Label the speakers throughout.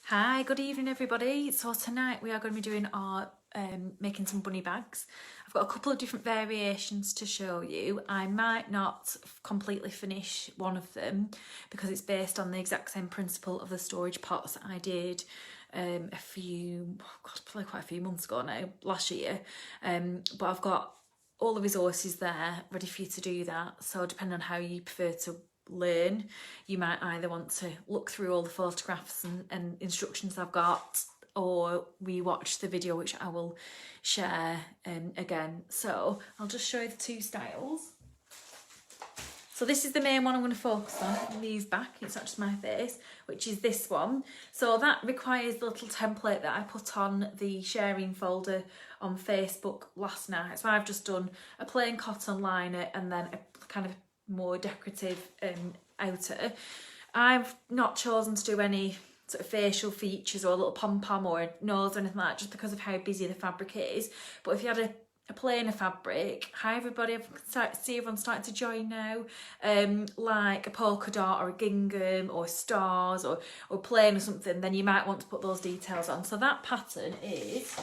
Speaker 1: Hi, good evening everybody. So tonight we are going to be doing our making some bunny bags. I've got a couple of different variations to show you. I might not completely finish one of them because it's based on the exact same principle of the storage pots that I did probably quite a few months ago now, last year. But I've got all the resources there ready for you to do that. So depending on how you prefer to learn, you might either want to look through all the photographs and instructions I've got, or rewatch the video which I will share again. So I'll just show you the two styles. So this is the main one I'm going to focus on, these back, it's not just my face, which is this one. So that requires the little template that I put on the sharing folder on Facebook last night. So I've just done a plain cotton liner and then a kind of more decorative outer. I've not chosen to do any sort of facial features or a little pom-pom or a nose or anything like that, just because of how busy the fabric is. But if you had a plainer fabric, hi everybody, see everyone starting to join now, like a polka dot or a gingham or stars or plain or something, then you might want to put those details on. So that pattern is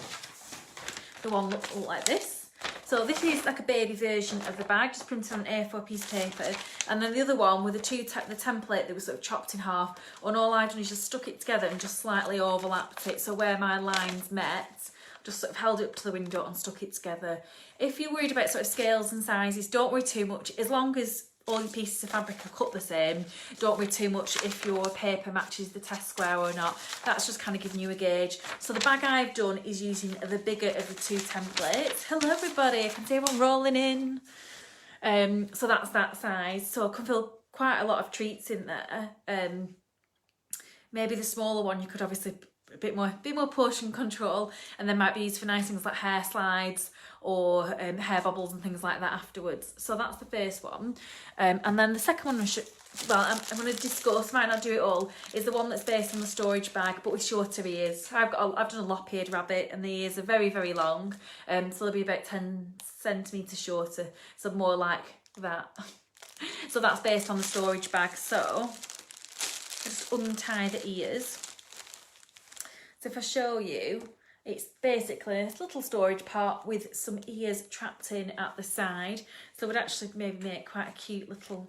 Speaker 1: the one that look like this. So this is like a baby version of the bag, just printed on an A4 piece of paper. And then the other one with the template that was sort of chopped in half. And all I've done is just stuck it together and just slightly overlapped it. So where my lines met, just sort of held it up to the window and stuck it together. If you're worried about sort of scales and sizes, don't worry too much. As long as all your pieces of fabric are cut the same, don't worry too much if your paper matches the test square or not. That's just kind of giving you a gauge. So the bag I've done is using the bigger of the two templates. Hello everybody, I can see everyone rolling in. So that's that size. So I can fill quite a lot of treats in there. Maybe the smaller one you could obviously a bit more portion control, and then might be used for nice things like hair slides or hair bubbles and things like that afterwards. So that's the first one, and then the second one I'm going to discuss, might not do it all, is the one that's based on the storage bag but with shorter ears. I've done a lop-eared rabbit and the ears are very, very long, so they'll be about 10 centimetres shorter, so more like that. So that's based on the storage bag. So just untie the ears. So if I show you, it's basically a little storage pot with some ears trapped in at the side. So it would actually maybe make quite a cute little,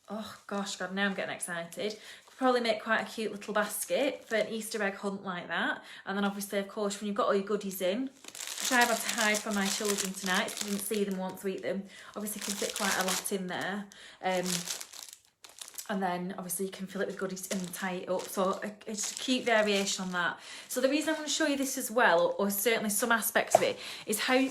Speaker 1: oh gosh, God, now I'm getting excited. Could probably make quite a cute little basket for an Easter egg hunt like that. And then obviously, of course, when you've got all your goodies in, which I've had to hide from my children tonight, so you didn't see them, want to eat them. Obviously, you can fit quite a lot in there. And then obviously you can fill it with goodies and tie it up. So it's a cute variation on that. So the reason I'm going to show you this as well, or certainly some aspects of it, is how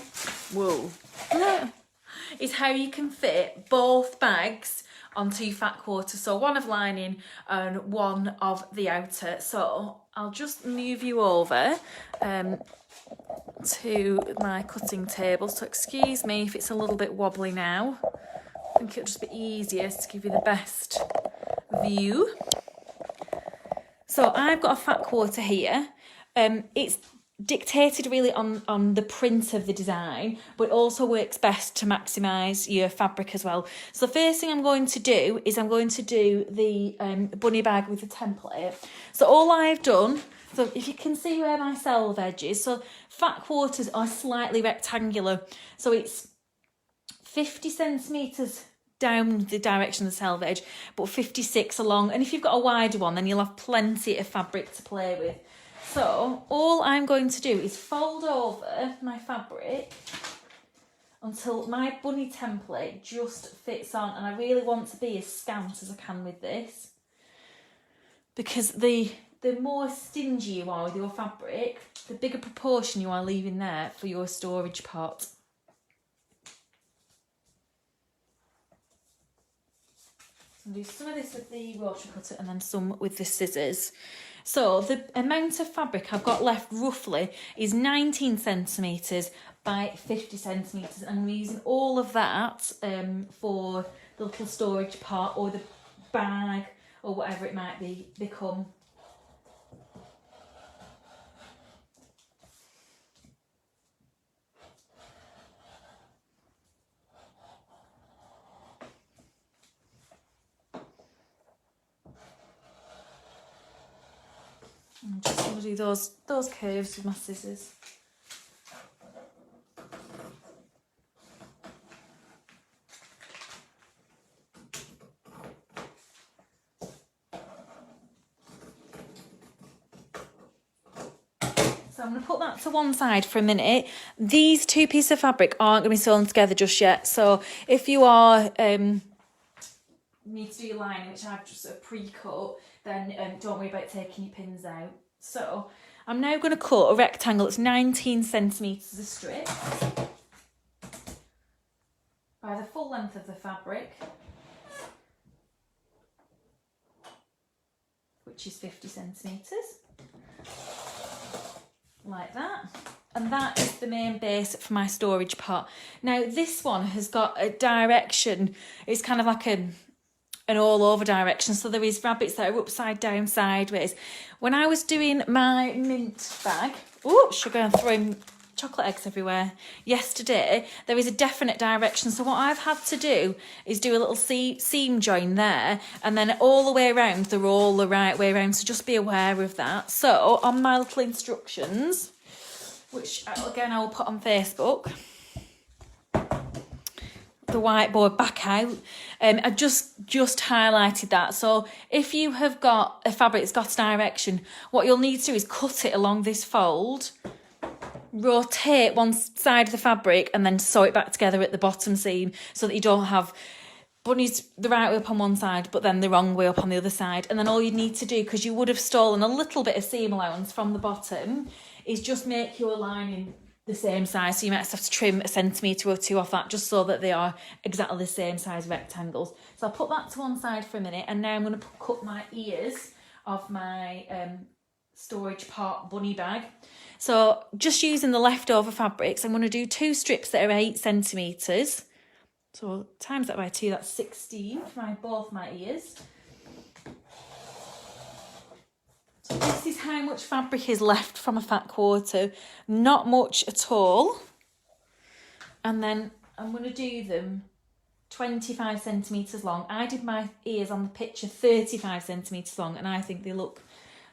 Speaker 1: is how you can fit both bags on two fat quarters. So one of lining and one of the outer. So I'll just move you over to my cutting table. So excuse me if it's a little bit wobbly now. I think it'll just be easier to give you the best view. So I've got a fat quarter here. It's dictated really on the print of the design, but also works best to maximise your fabric as well. So the first thing I'm going to do is I'm going to do the bunny bag with the template. So all I've done, so if you can see where my selvage edge is, so fat quarters are slightly rectangular. So it's 50 centimetres down the direction of the selvage, but 56 along. And if you've got a wider one, then you'll have plenty of fabric to play with. So all I'm going to do is fold over my fabric until my bunny template just fits on. And I really want to be as scant as I can with this, because the more stingy you are with your fabric, the bigger proportion you are leaving there for your storage pot. I'll do some of this with the water cutter and then some with the scissors. So the amount of fabric I've got left roughly is 19 centimetres by 50 centimetres, and I'm using all of that for the little storage pot or the bag or whatever it might become. I'm just going to do those curves with my scissors. So I'm going to put that to one side for a minute. These two pieces of fabric aren't going to be sewn together just yet. So if you are need to do your lining, which I've just pre-cut, then don't worry about taking your pins out. So I'm now going to cut a rectangle that's 19 centimetres of strip by the full length of the fabric, which is 50 centimetres. Like that. And that is the main base for my storage pot. Now this one has got a direction, it's kind of like an all over direction, so there is rabbits that are upside down sideways. When I was doing my mint bag, oh sugar, I'm throwing chocolate eggs everywhere, yesterday, there is a definite direction. So what I've had to do is do a little seam join there, and then all the way around they're all the right way around, so just be aware of that. So on my little instructions, which again I will put on Facebook, the whiteboard back out, I just highlighted that. So if you have got a fabric that's got a direction, what you'll need to do is cut it along this fold, rotate one side of the fabric, and then sew it back together at the bottom seam, so that you don't have bunnies the right way up on one side but then the wrong way up on the other side. And then all you need to do, because you would have stolen a little bit of seam allowance from the bottom, is just make your lining the same size. So you might have to trim a centimetre or two off that, just so that they are exactly the same size rectangles. So I'll put that to one side for a minute, and now I'm going to cut my ears of my storage pot bunny bag. So just using the leftover fabrics, I'm going to do 2 strips that are 8 centimetres. So times that by 2, that's 16 for both my ears. So this is how much fabric is left from a fat quarter. Not much at all. And then I'm going to do them 25 centimetres long. I did my ears on the picture 35 centimetres long, and I think they look,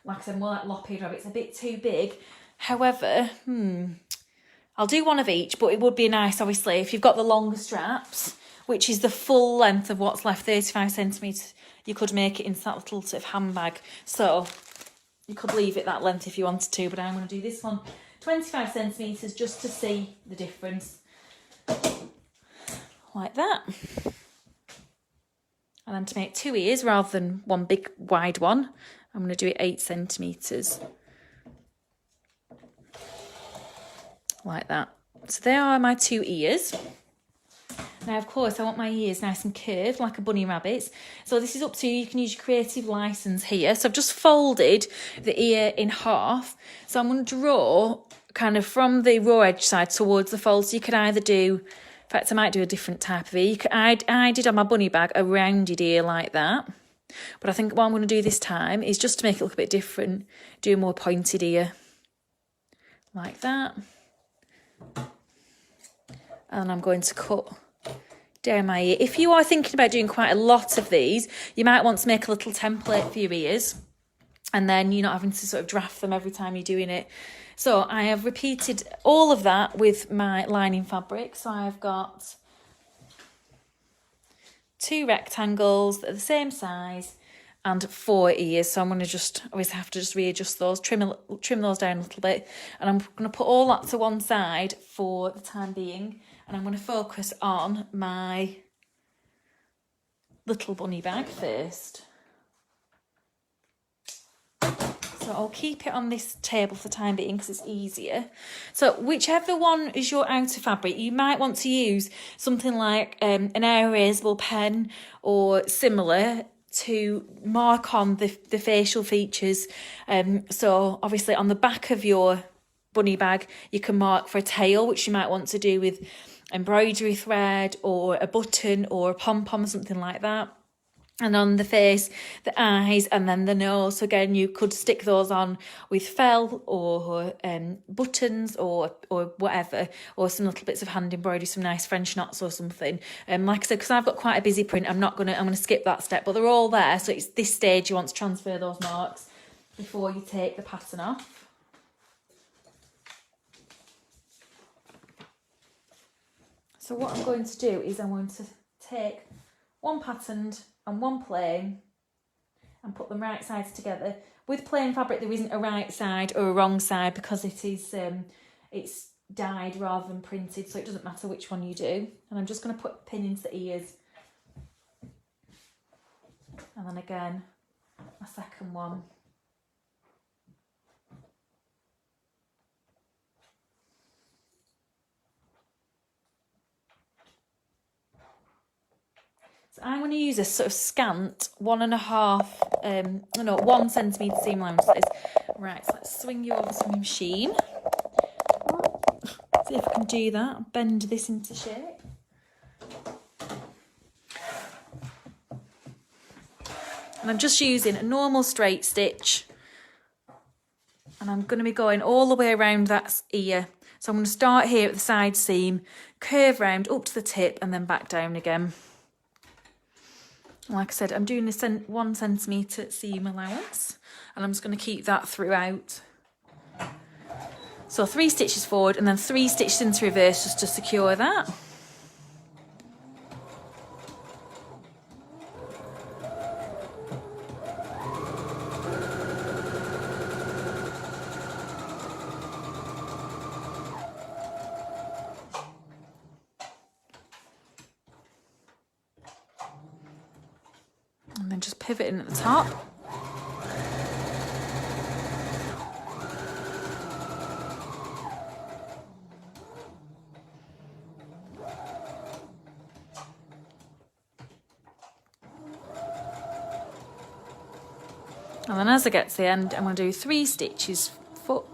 Speaker 1: like I said, more like lop-eared rabbits, a bit too big. However, I'll do one of each, but it would be nice, obviously, if you've got the longer straps, which is the full length of what's left, 35 centimetres, you could make it into that little sort of handbag. So you could leave it that length if you wanted to, but I'm going to do this one 25 centimetres just to see the difference. Like that. And then to make 2 ears rather than one big wide one, I'm going to do it 8 centimetres. Like that. So there are my 2 ears. Now, of course, I want my ears nice and curved like a bunny rabbit's. So this is up to you. You can use your creative license here. So I've just folded the ear in half. So I'm going to draw kind of from the raw edge side towards the fold. So you could either do, in fact, I might do a different type of ear. I did on my bunny bag a rounded ear like that. But I think what I'm going to do this time is, just to make it look a bit different, do a more pointed ear. Like that. And I'm going to cut down my ear. If you are thinking about doing quite a lot of these, you might want to make a little template for your ears, and then you're not having to sort of draft them every time you're doing it. So I have repeated all of that with my lining fabric. So I've got 2 rectangles that are the same size and 4 ears. So I'm going to just, obviously have to just readjust those, trim those down a little bit. And I'm going to put all that to one side for the time being. And I'm going to focus on my little bunny bag first. So I'll keep it on this table for the time being because it's easier. So whichever one is your outer fabric, you might want to use something like an erasable pen or similar to mark on the facial features. So obviously on the back of your bunny bag, you can mark for a tail, which you might want to do with embroidery thread or a button or a pom-pom, something like that. And on the face, the eyes, and then the nose. So again, you could stick those on with fell or buttons or whatever, or some little bits of hand embroidery, some nice French knots or something. Like I said, because I've got quite a busy print, I'm gonna skip that step. But they're all there. So it's this stage you want to transfer those marks. before you take the pattern off. So what I'm going to do is I'm going to take one patterned and one plain and put them right sides together. With plain fabric there isn't a right side or a wrong side because it is it's dyed rather than printed, so it doesn't matter which one you do. And I'm just going to put a pin into the ears, and then again a second one. So I'm going to use a sort of scant 1 centimetre seam allowance. Right, so let's swing you over to my machine. See if I can do that. Bend this into shape. And I'm just using a normal straight stitch. And I'm going to be going all the way around that ear. So I'm going to start here at the side seam, curve round up to the tip and then back down again. Like I said, I'm doing a 1 centimetre seam allowance, and I'm just going to keep that throughout. So 3 stitches forward and then 3 stitches into reverse just to secure that. And then just pivot in at the top. And then as I get to the end, I'm going to do 3 stitches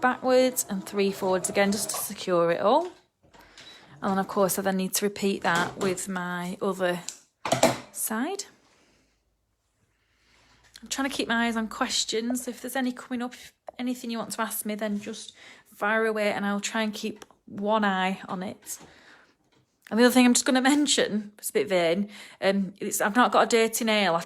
Speaker 1: backwards and 3 forwards again just to secure it all. And then of course I then need to repeat that with my other side. I'm trying to keep my eyes on questions. If there's any coming up, if anything you want to ask me, then just fire away and I'll try and keep one eye on it. And the other thing I'm just going to mention, it's a bit vain, I've not got a dirty nail. I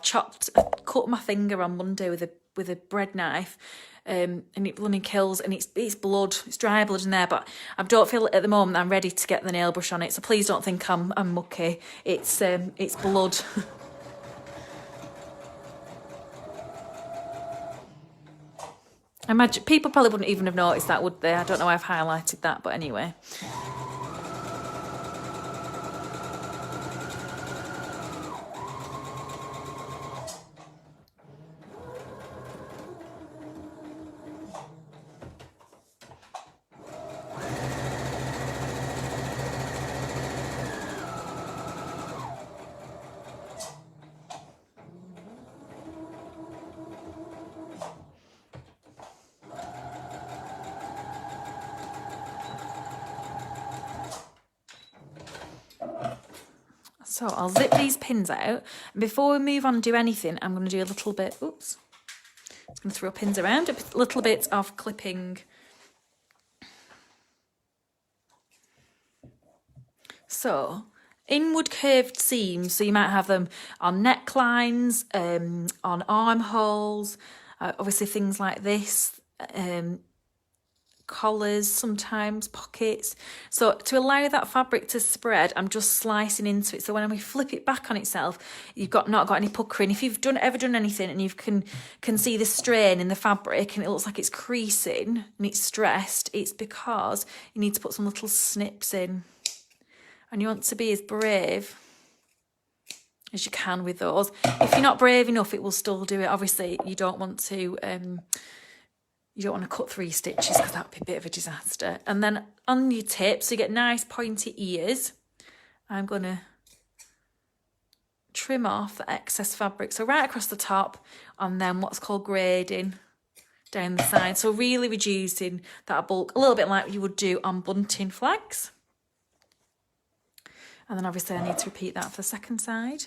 Speaker 1: cut my finger on Monday with a bread knife, and it blooming kills, and it's blood, it's dry blood in there, but I don't feel at the moment I'm ready to get the nail brush on it, so please don't think I'm mucky. It's blood. I imagine people probably wouldn't even have noticed that, would they? I don't know why I've highlighted that, but anyway. So I'll zip these pins out. And before we move on and do anything, I'm going to do a little bit, oops, I'm going to throw pins around, a little bit of clipping. So inward curved seams, so you might have them on necklines, on armholes, obviously things like this, collars, sometimes pockets. So to allow that fabric to spread, I'm just slicing into it. So when we flip it back on itself, you've not got any puckering. If you've ever done anything and you can see the strain in the fabric and it looks like it's creasing and it's stressed, it's because you need to put some little snips in. And you want to be as brave as you can with those. If you're not brave enough, it will still do it. Obviously, you don't want to cut 3 stitches because that would be a bit of a disaster. And then on your tip, so you get nice pointy ears, I'm going to trim off the excess fabric. So right across the top, and then what's called grading down the side. So really reducing that bulk, a little bit like you would do on bunting flags. And then obviously I need to repeat that for the second side.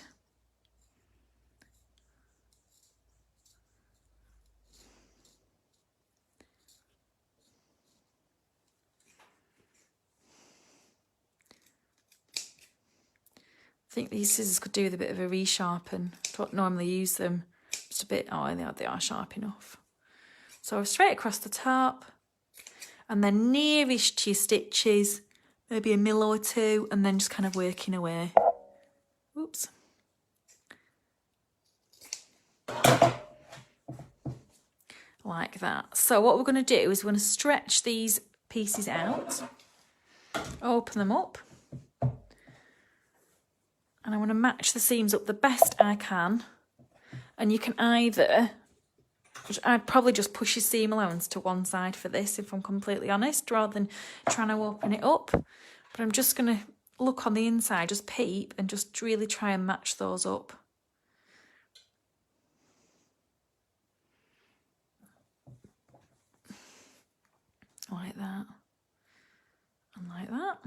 Speaker 1: I think these scissors could do with a bit of a resharpen. Don't normally use them. Just a bit, oh, they are sharp enough. So straight across the top, and then nearish to your stitches, maybe a mil or two, and then just kind of working away. Oops. Like that. So what we're going to do is we're going to stretch these pieces out, open them up, and I want to match the seams up the best I can. And you can either, I'd probably just push your seam allowance to one side for this, if I'm completely honest, rather than trying to open it up. But I'm just going to look on the inside, just peep, and just really try and match those up. Like that, and like that.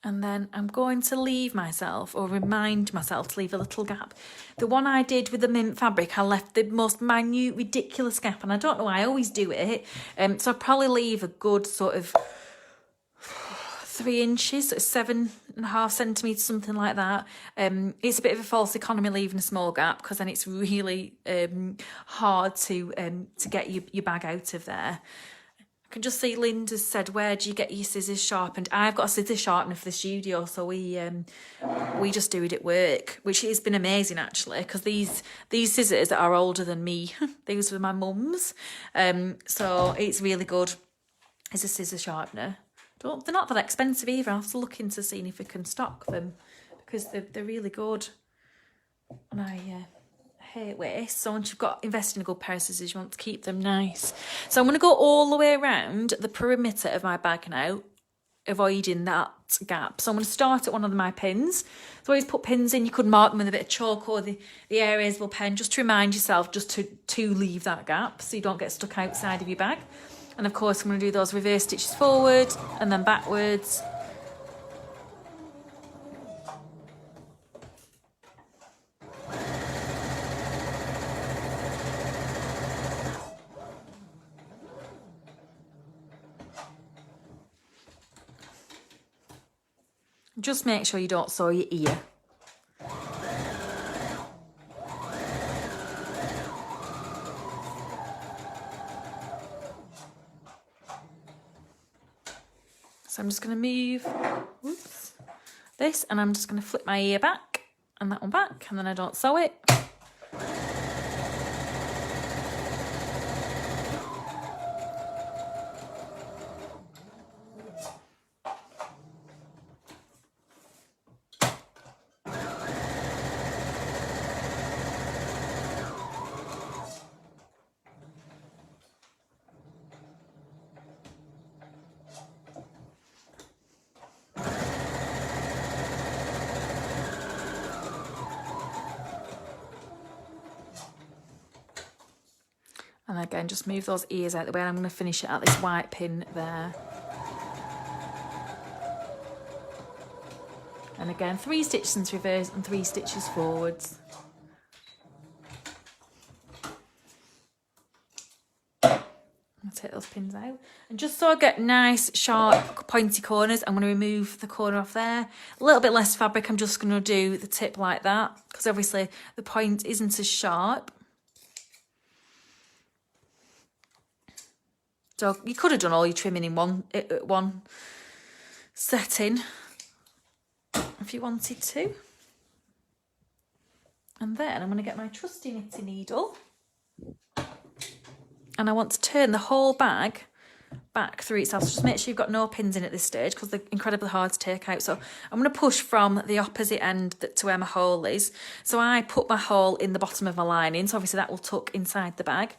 Speaker 1: And then I'm going to leave myself, or remind myself to leave a little gap. The one I did with the mint fabric, I left the most minute, ridiculous gap, and I don't know why, I always do it. So I'll probably leave a good sort of 3 inches, 7.5 centimetres, something like that. It's a bit of a false economy leaving a small gap, because then it's really hard to get your bag out of there. I can just see Linda's said, where do you get your scissors sharpened? I've got a scissor sharpener for the studio, so we just do it at work, which has been amazing actually, because these scissors are older than me. These were my mum's, so it's really good as a scissor sharpener. They're not that expensive either. I'll have to look into seeing if we can stock them, because they're really good. And I hate waste, so once you've got invested in a good pair of scissors, you want to keep them nice. So I'm going to go all the way around the perimeter of my bag now, avoiding that gap. So I'm going to start at one of my pins. So always put pins in. You could mark them with a bit of chalk or the erasable pen, just to remind yourself just to leave that gap, so you don't get stuck outside of your bag. And of course I'm going to do those reverse stitches forward and then backwards. Just make sure you don't sew your ear. So I'm just going to move this, and I'm just going to flip my ear back and that one back, and then I don't sew it. And again, just move those ears out the way, and I'm going to finish it at this white pin there. And again, 3 stitches into reverse and 3 stitches forwards. I'll take those pins out. And just so I get nice, sharp, pointy corners, I'm going to remove the corner off there. A little bit less fabric, I'm just going to do the tip like that, because obviously the point isn't as sharp. So you could have done all your trimming in one setting if you wanted to. And then I'm going to get my trusty knitting needle, and I want to turn the whole bag back through itself. So just make sure you've got no pins in at this stage, because they're incredibly hard to take out. So I'm going to push from the opposite end to where my hole is. So I put my hole in the bottom of my lining, so obviously that will tuck inside the bag.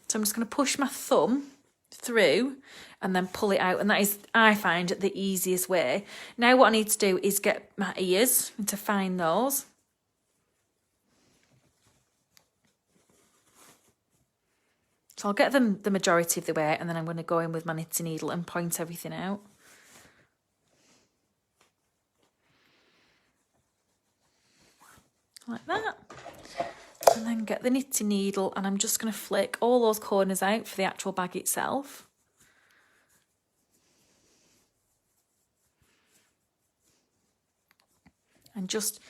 Speaker 1: So I'm just going to push my thumb through and then pull it out, and that is, I find, the easiest way. Now what I need to do is get my ears and to find those. So I'll get them the majority of the way, and then I'm going to go in with my knitting needle and point everything out. Like that. And then get the knitting needle, and I'm just going to flick all those corners out for the actual bag itself. And just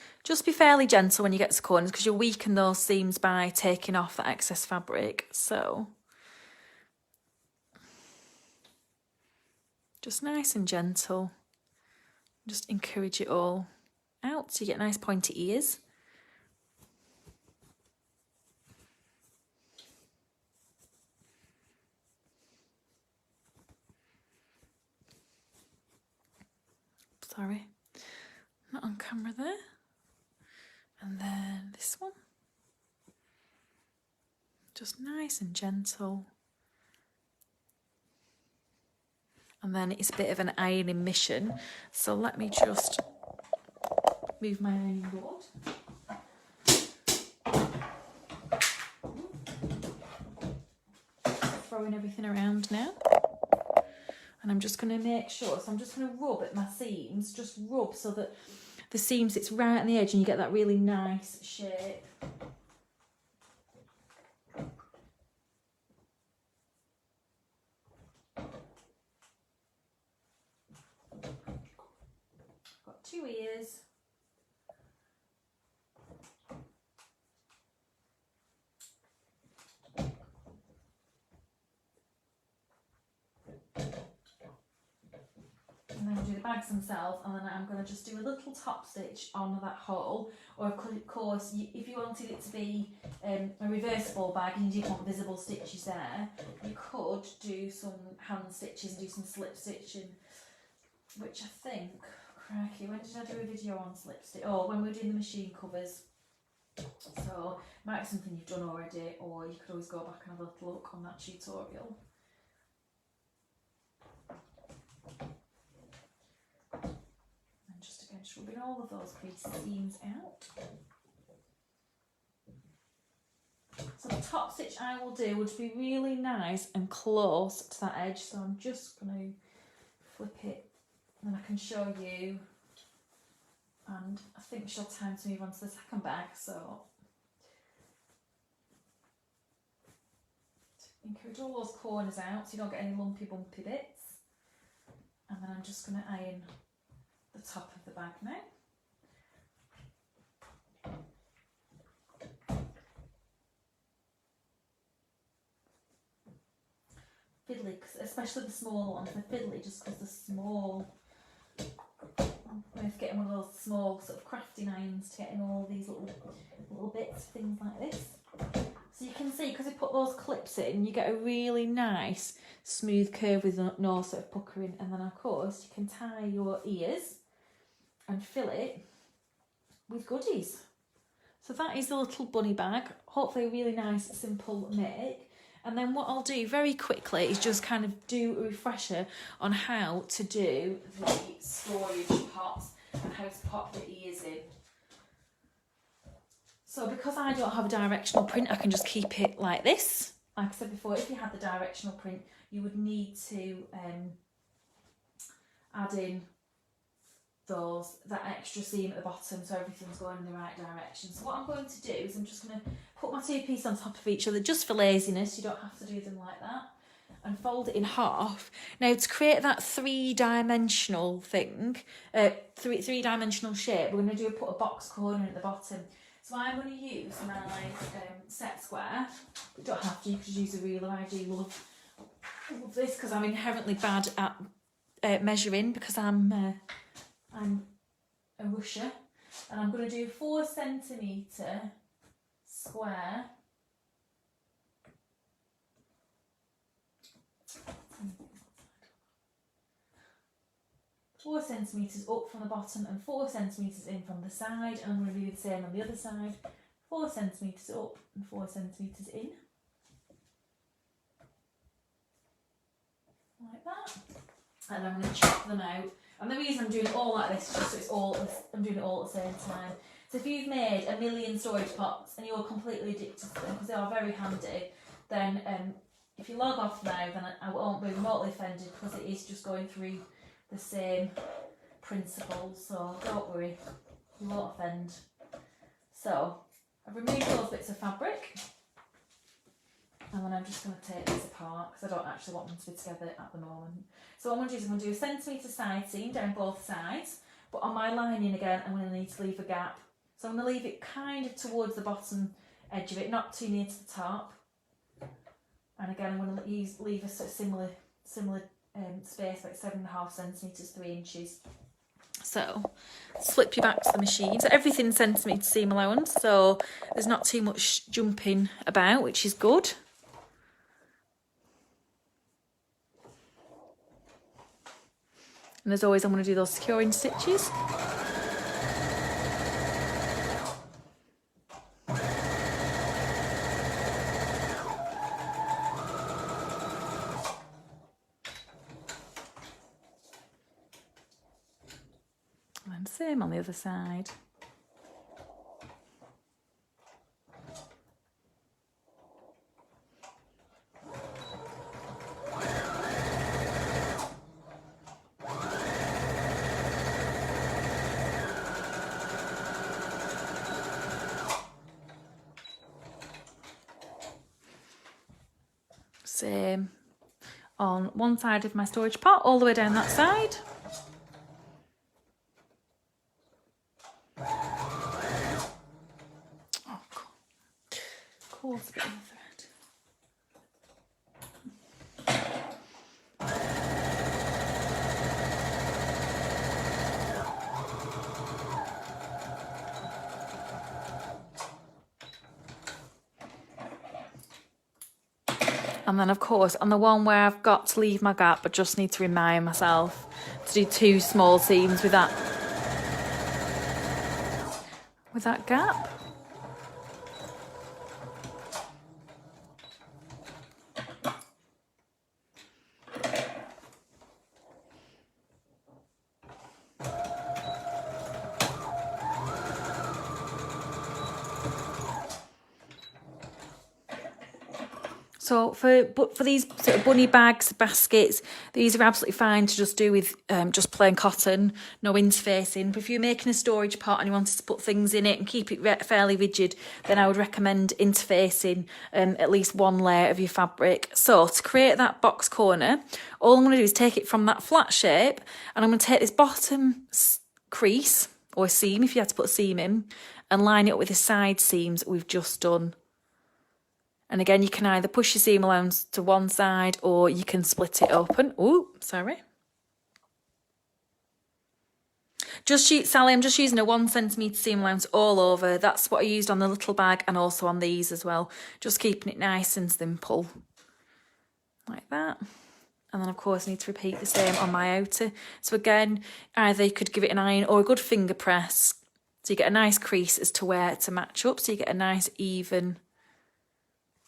Speaker 1: be fairly gentle when you get to corners, because you'll weaken those seams by taking off that excess fabric. So just nice and gentle. Just encourage it all out so you get nice pointy ears. Sorry, not on camera there. And then this one. Just nice and gentle. And then it's a bit of an ironing mission. So let me just move my ironing board. Throwing everything around now. And I'm just going to make sure, so I'm just going to rub at my seams, just rub so that the seam sits right on the edge and you get that really nice shape. Got 2 ears. And then we'll do the bags themselves, and then I'm going to just do a little top stitch on that hole. Or of course, if you wanted it to be a reversible bag and you didn't want visible stitches there, you could do some hand stitches and do some slip stitching, which I think, crikey, when did I do a video on slip stitch? Oh, when we were doing the machine covers. So it might be something you've done already, or you could always go back and have a little look on that tutorial. Just rubbing all of those crease seams out. So the top stitch I will do would be really nice and close to that edge, so I'm just going to flip it and I can show you, and I think she'll have time to move on to the second bag, so encourage all those corners out so you don't get any lumpy bumpy bits, and then I'm just going to iron the top of the bag now. Fiddly, especially the small ones, they're fiddly just because they're small. I'm worth getting one of those small sort of crafting irons to get in all these little bits, things like this. So you can see, because we put those clips in, you get a really nice smooth curve with no sort of puckering, and then of course you can tie your ears and fill it with goodies. So that is the little bunny bag. Hopefully a really nice, simple make. And then what I'll do very quickly is just kind of do a refresher on how to do the storage pots and how to pop the ears in. So because I don't have a directional print, I can just keep it like this. Like I said before, if you had the directional print, you would need to add in that extra seam at the bottom so everything's going in the right direction. So what I'm going to do is I'm just going to put my 2 pieces on top of each other just for laziness. You don't have to do them like that, and fold it in half. Now to create that 3-dimensional thing, three-dimensional shape, we're going to put a box corner at the bottom. So I'm going to use my set square. You don't have to, you could use a ruler. I do love this because I'm inherently bad at measuring, because I'm a rusher, and I'm going to do 4 centimetre square . 4 centimetres up from the bottom and 4 centimetres in from the side, and I'm going to do the same on the other side. 4 centimetres up and 4 centimetres in, like that. And I'm going to chop them out. And the reason I'm doing it all like this is just so I'm doing it all at the same time. So if you've made a million storage pots and you're completely addicted to them because they are very handy, then if you log off now, then I won't be remotely offended, because it is just going through the same principles. So don't worry, you won't offend. So I've removed those bits of fabric, and then I'm just going to take this apart because I don't actually want them to be together at the moment. So what I'm going to do is I'm going to do a centimetre side seam down both sides, But on my lining again, I'm going to need to leave a gap. So I'm going to leave it kind of towards the bottom edge of it, not too near to the top. And again, I'm going to leave a sort of similar space, like 7.5 centimetres, 3 inches. So flip you back to the machine. So everything's centimetre seam allowance, so there's not too much jumping about, which is good. And as always, I'm going to do those securing stitches. And same on the other side. Same on one side of my storage pot, all the way down that side. Oh, coarse bit of thread. And then of course on the one where I've got to leave my gap, I just need to remind myself to do 2 small seams with that gap. So for these sort of bunny bags, baskets, these are absolutely fine to just do with just plain cotton, no interfacing. But if you're making a storage pot and you wanted to put things in it and keep it fairly rigid, then I would recommend interfacing at least 1 layer of your fabric. So to create that box corner, all I'm going to do is take it from that flat shape, and I'm going to take this bottom crease, or seam if you had to put a seam in, and line it up with the side seams we've just done. And again, you can either push your seam allowance to one side or you can split it open. Oh, sorry. Sally, I'm just using a 1 centimetre seam allowance all over. That's what I used on the little bag and also on these as well. Just keeping it nice and simple. Like that. And then, of course, I need to repeat the same on my outer. So again, either you could give it an iron or a good finger press. So you get a nice crease as to where to match up. So you get a nice even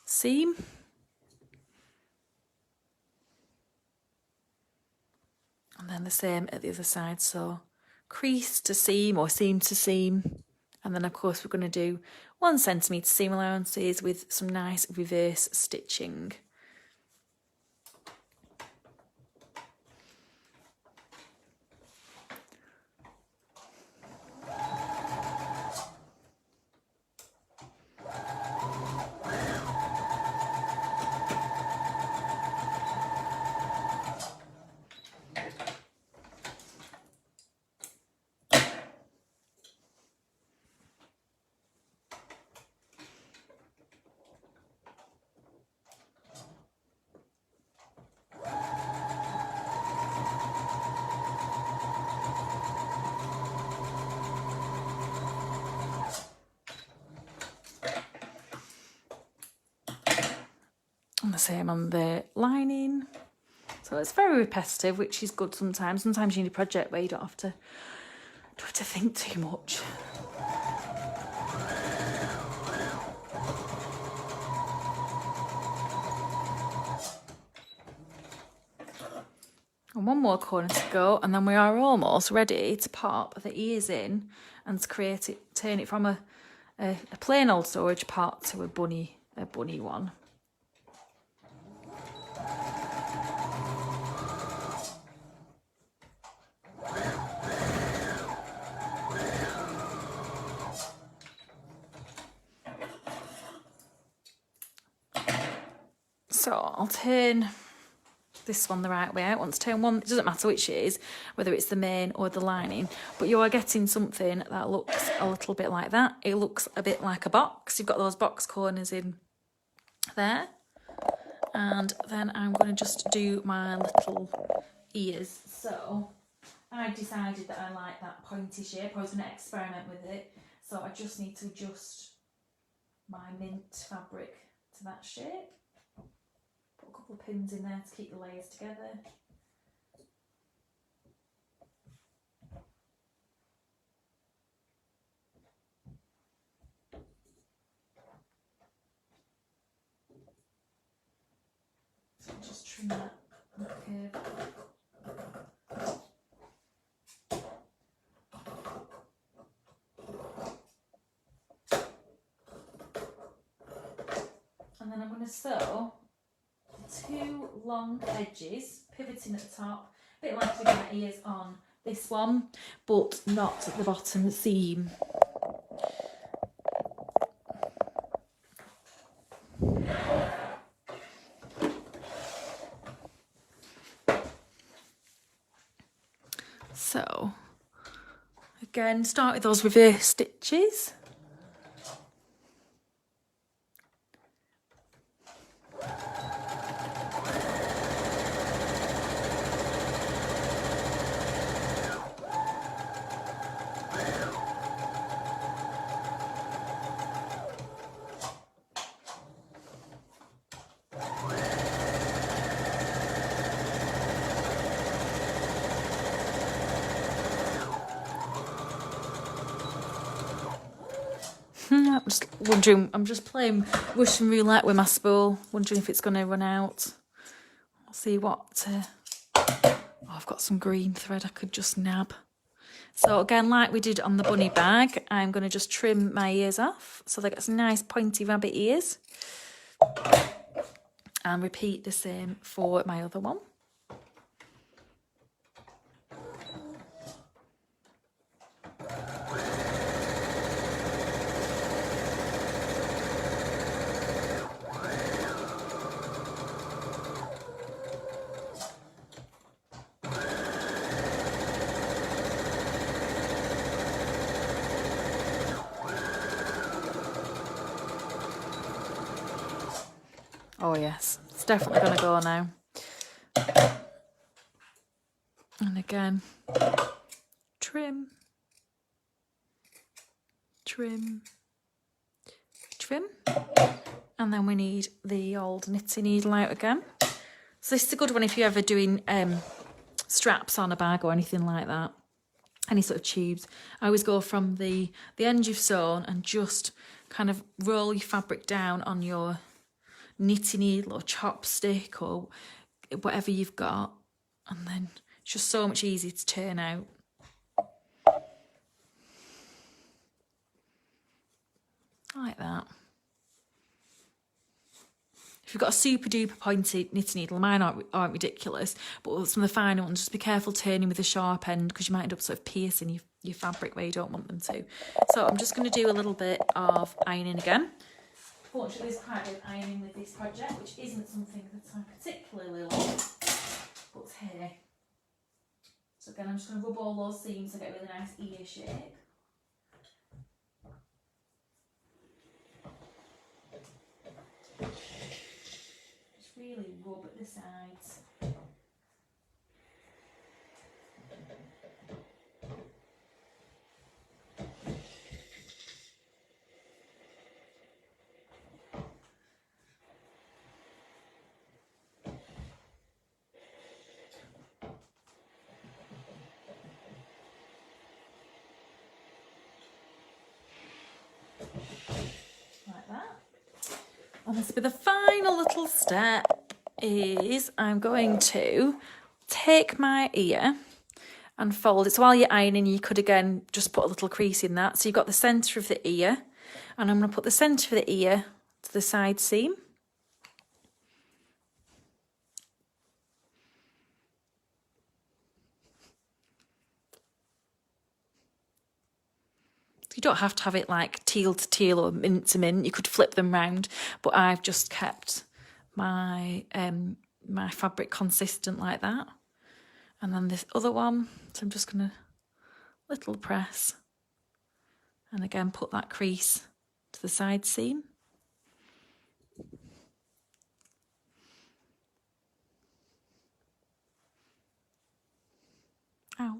Speaker 1: seam. And then the same at the other side, so crease to seam or seam to seam. And then of course we're going to do 1 centimetre seam allowances with some nice reverse stitching. And the same on the lining. So it's very repetitive, which is good sometimes. Sometimes you need a project where you don't have to think too much. And 1 more corner to go, and then we are almost ready to pop the ears in and to turn it from a plain old storage pot to a bunny one. So I'll turn this one the right way. I want to turn one, it doesn't matter which it is, whether it's the main or the lining, but you are getting something that looks a little bit like that. It looks a bit like a box. You've got those box corners in there. And then I'm going to just do my little ears. So I decided that I like that pointy shape. I was going to experiment with it. So I just need to adjust my mint fabric to that shape. Put a couple of pins in there to keep the layers together. So I'll just trim that curve. And then I'm going to sew 2 long edges, pivoting at the top, a bit like we did my ears on this one, but not at the bottom seam. So, again, start with those reverse stitches. I'm just wondering, I'm just playing Russian roulette with my spool, wondering if it's going to run out. I'll see what... Oh, I've got some green thread I could just nab. So again, like we did on the bunny bag, I'm going to just trim my ears off so they get some nice pointy rabbit ears. And repeat the same for my other one. Oh yes, it's definitely going to go now. And again, trim, trim, trim. And then we need the old knitting needle out again. So this is a good one if you're ever doing straps on a bag or anything like that. Any sort of tubes. I always go from the end you've sewn and just kind of roll your fabric down on your knitting needle or chopstick or whatever you've got, and then it's just so much easier to turn out. Like that. If you've got a super duper pointy knitting needle, mine aren't ridiculous, but some of the finer ones, just be careful turning with the sharp end because you might end up sort of piercing your fabric where you don't want them to. So I'm just going to do a little bit of ironing again. Fortunately, there's quite a bit of ironing with this project, which isn't something that I particularly love, but here. So again, I'm just going to rub all those seams to get a really nice ear shape. Just really rub at the sides. Like that. And this will be the final little step is I'm going to take my ear and fold it. So while you're ironing, you could again just put a little crease in that. So you've got the centre of the ear, and I'm going to put the centre of the ear to the side seam. You don't have to have it like teal to teal or mint to mint. You could flip them round, but I've just kept my my fabric consistent like that. And then this other one, so I'm just going to little press and again put that crease to the side seam. Ow.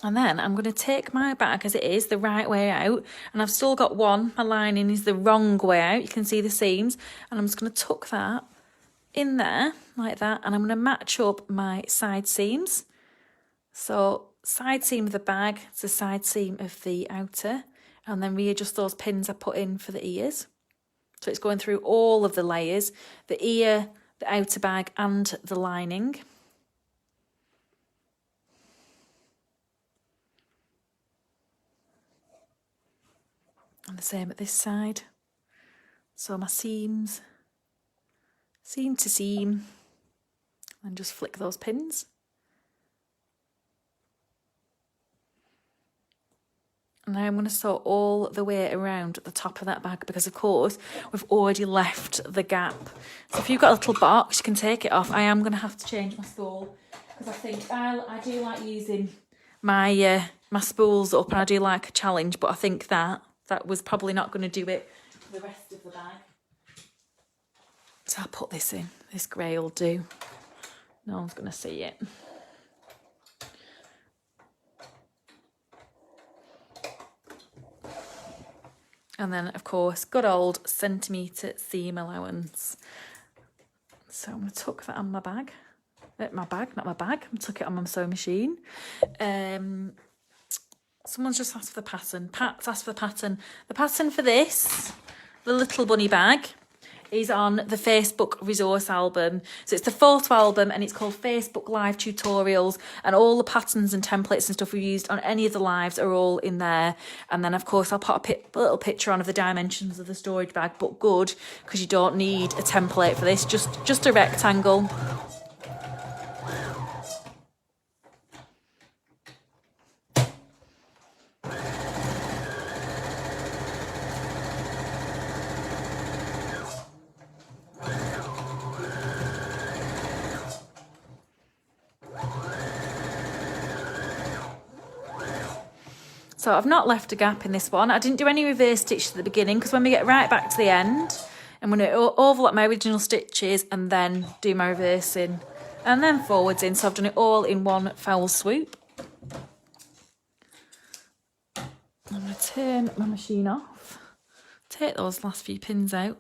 Speaker 1: And then I'm going to take my bag as it is, the right way out, and I've still got one, my lining is the wrong way out, you can see the seams, and I'm just going to tuck that in there like that, and I'm going to match up my side seams. So side seam of the bag, it's the side seam of the outer, and then readjust those pins I put in for the ears. So it's going through all of the layers, the ear, the outer bag and the lining. And the same at this side. So my seams, seam to seam, and just flick those pins. And now I'm going to sew all the way around the top of that bag because, of course, we've already left the gap. So if you've got a little box, you can take it off. I am going to have to change my spool because I think I do like using my my spools up, and I do like a challenge, but I think that was probably not going to do it for the rest of the bag. So I'll put this in. This grey will do. No one's going to see it. And then, of course, good old centimetre seam allowance. So I'm going to tuck that on my bag. My bag, not my bag. I'm tuck it on my sewing machine. Someone's just asked for the pattern. Pat's asked for the pattern. The pattern for this, the little bunny bag, is on the Facebook resource album. So it's the photo album and it's called Facebook Live Tutorials, and all the patterns and templates and stuff we used on any of the lives are all in there. And then, of course, I'll put a little picture on of the dimensions of the storage bag, but good, because you don't need a template for this, just a rectangle. So I've not left a gap in this one. I didn't do any reverse stitch at the beginning because when we get right back to the end, I'm going to overlap my original stitches and then do my reversing and then forwards in. So I've done it all in one foul swoop. I'm going to turn my machine off, take those last few pins out,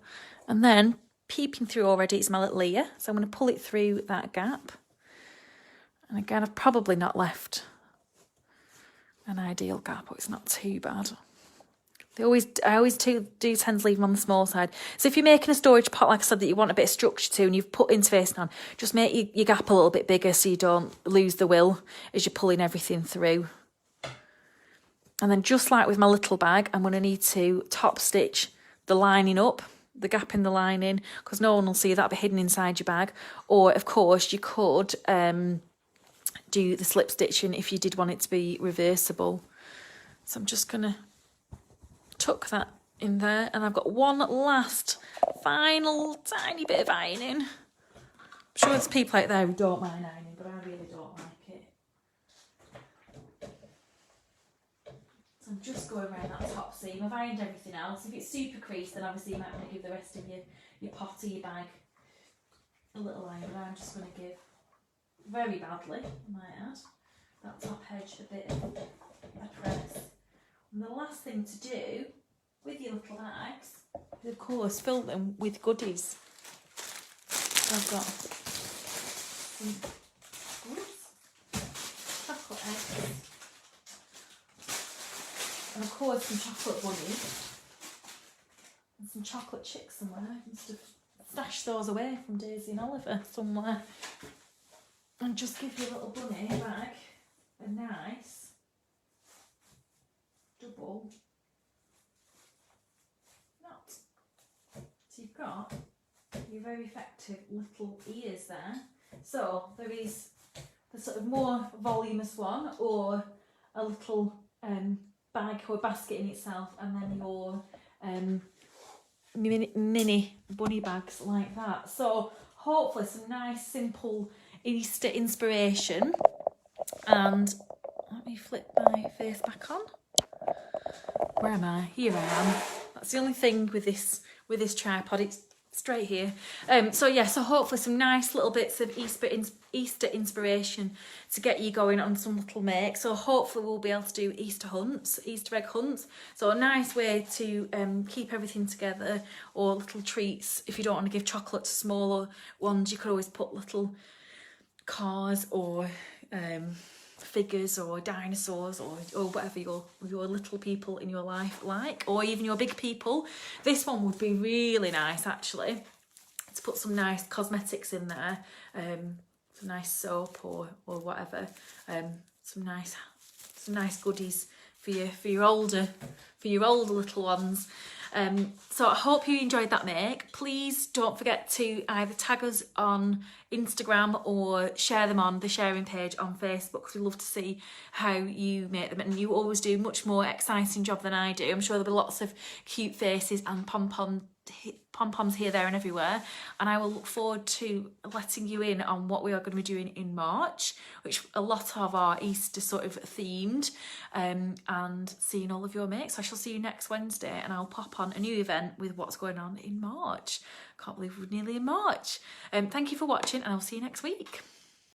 Speaker 1: and then peeping through already is my little ear. So I'm going to pull it through that gap. And again, I've probably not left an ideal gap, but it's not too bad. I always do tend to leave them on the small side. So if you're making a storage pot, like I said, that you want a bit of structure to, and you've put interfacing on, just make your gap a little bit bigger so you don't lose the will as you're pulling everything through. And then just like with my little bag, I'm going to need to top stitch the lining up, the gap in the lining, because no one will see that, be hidden inside your bag. Or, of course, you could do the slip stitching if you did want it to be reversible. So I'm just going to tuck that in there, and I've got one last final tiny bit of ironing. I'm sure there's people out there who don't mind ironing, but I really don't like it. So I'm just going around that top seam. I've ironed everything else. If it's super creased, then obviously you might want to give the rest of your pot or your bag a little iron, but I'm just going to give, very badly, I might add, that top edge a bit of a press. And the last thing to do with your little bags is, of course, fill them with goodies. So I've got some chocolate eggs, and of course some chocolate bunnies, and some chocolate chicks somewhere. I must have stashed those away from Daisy and Oliver somewhere. And just give your little bunny bag a nice double knot. So you've got your very effective little ears there. So there is the sort of more voluminous one, or a little bag or basket in itself, and then your mini bunny bags like that. So hopefully some nice simple Easter inspiration. And let me flip my face back on. Where am I? Here I am. That's the only thing with this tripod. It's straight here. So hopefully some nice little bits of Easter inspiration to get you going on some little make. So hopefully we'll be able to do Easter egg hunts. So a nice way to keep everything together, or little treats. If you don't want to give chocolate to smaller ones, you could always put little cars or figures or dinosaurs or whatever your little people in your life like, or even your big people. This one would be really nice actually, to put some nice cosmetics in there, some nice soap or whatever, some nice goodies for your older little ones. So I hope you enjoyed that make. Please don't forget to either tag us on Instagram or share them on the sharing page on Facebook, because we love to see how you make them, and you always do much more exciting job than I do. I'm sure there'll be lots of cute faces and pom-poms here, there and everywhere, and I will look forward to letting you in on what we are going to be doing in March, which a lot of our Easter sort of themed, and seeing all of your makes. I shall see you next Wednesday, and I'll pop on a new event with what's going on in March. Can't believe we're nearly in March. Thank you for watching, and I'll see you next week.